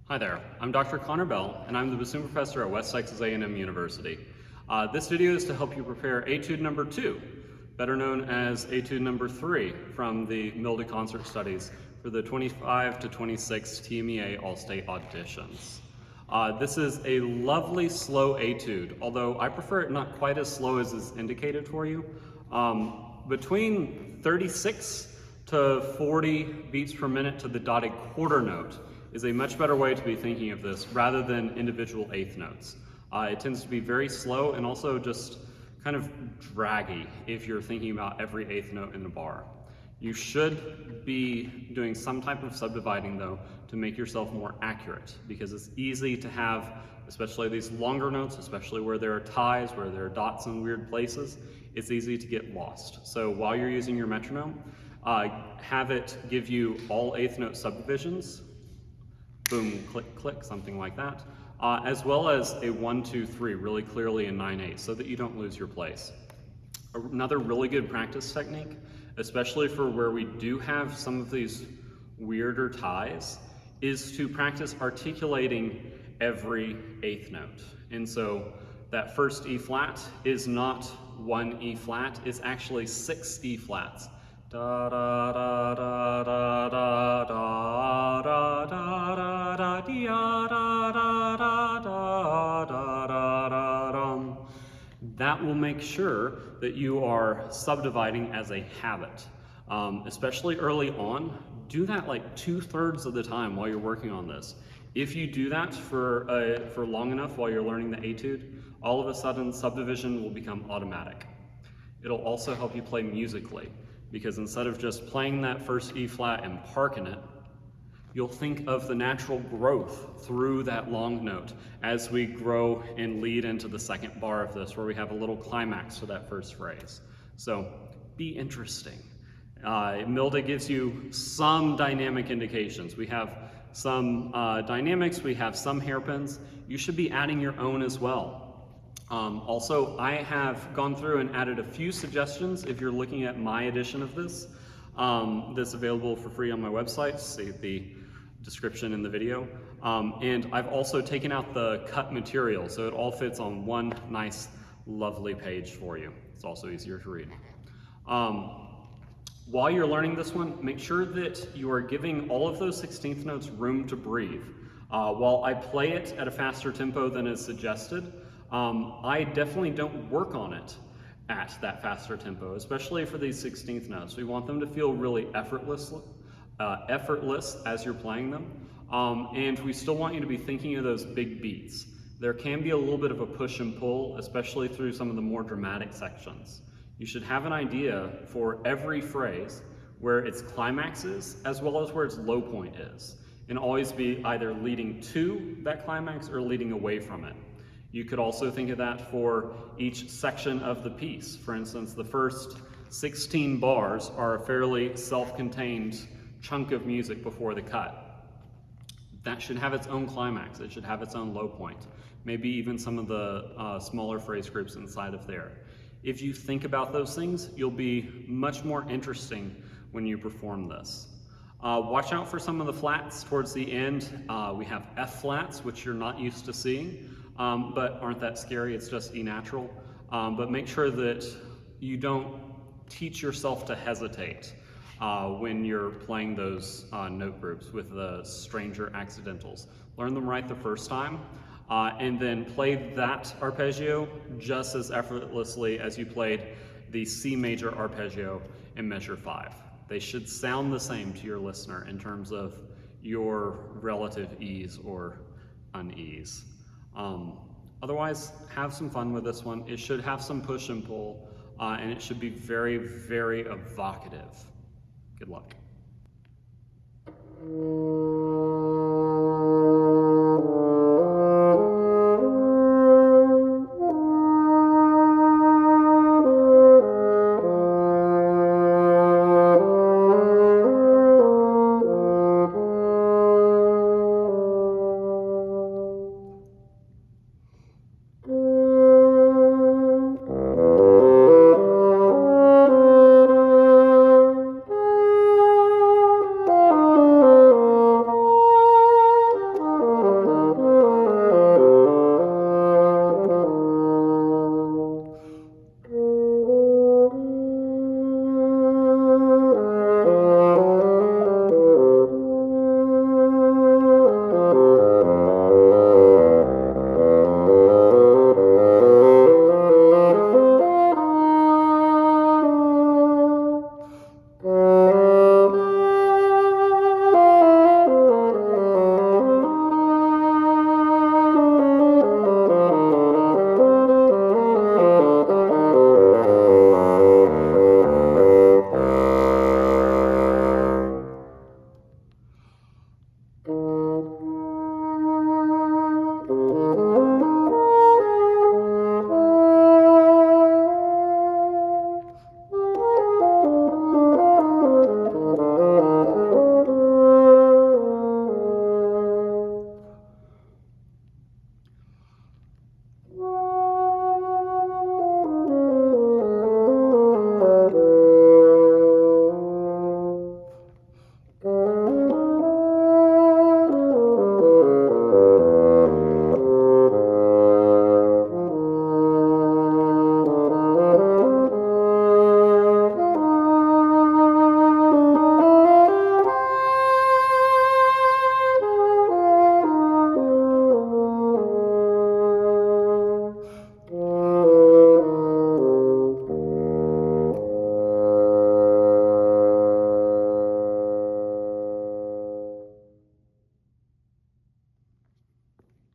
Hi there, I'm Dr. Connor Bell, and I'm the Bassoon professor at West Texas A&M University. This video is to help you prepare Etude number 2, better known as Etude number 3 from the Milde concert studies for the 25 to 26 TMEA All-State auditions. This is a lovely slow etude, although I prefer it not quite as slow as is indicated for you. Between 36 to 40 beats per minute to the dotted quarter note is a much better way to be thinking of this rather than individual eighth notes. It tends to be very slow and also just kind of draggy if you're thinking about every eighth note in a bar. You should be doing some type of subdividing though to make yourself more accurate, because it's easy to have, especially these longer notes, especially where there are ties, where there are dots in weird places, it's easy to get lost. So while you're using your metronome, have it give you all eighth note subdivisions, boom, click, click, something like that, as well as a 1, 2, 3 really clearly in 9/8 so that you don't lose your place. Another really good practice technique, especially for where we do have some of these weirder ties, is to practice articulating every eighth note. And so that first E flat is not 1 E flat, it's actually 6 E flats. Da da da da da da da da da da da da da da da da da. That will make sure that you are subdividing as a habit, especially early on. Do that like 2/3 of the time while you're working on this. If you do that for long enough while you're learning the etude, all of a sudden subdivision will become automatic. It'll also help you play musically, because instead of just playing that first E flat and parking it, you'll think of the natural growth through that long note as we grow and lead into the second bar of this, where we have a little climax to that first phrase. So be interesting. Milde gives you some dynamic indications. We have some dynamics, we have some hairpins. You should be adding your own as well. Also, I have gone through and added a few suggestions if you're looking at my edition of this. That's available for free on my website, see the description in the video. And I've also taken out the cut material, so it all fits on one nice, lovely page for you. It's also easier to read. While you're learning this one, make sure that you are giving all of those 16th notes room to breathe. While I play it at a faster tempo than is suggested, I definitely don't work on it at that faster tempo, especially for these 16th notes. We want them to feel really effortless as you're playing them. And we still want you to be thinking of those big beats. There can be a little bit of a push and pull, especially through some of the more dramatic sections. You should have an idea for every phrase where its climax is, as well as where its low point is, and always be either leading to that climax or leading away from it. You could also think of that for each section of the piece. For instance, the first 16 bars are a fairly self-contained chunk of music before the cut. That should have its own climax. It should have its own low point. Maybe even some of the smaller phrase groups inside of there. If you think about those things, you'll be much more interesting when you perform this. Watch out for some of the flats towards the end. We have F flats, which you're not used to seeing, but aren't that scary. It's just E natural. But make sure that you don't teach yourself to hesitate when you're playing those note groups with the stranger accidentals. Learn them right the first time, and then play that arpeggio just as effortlessly as you played the C major arpeggio in measure 5. They should sound the same to your listener in terms of your relative ease or unease. Otherwise, have some fun with this one. It should have some push and pull, and it should be very, very evocative. Good luck.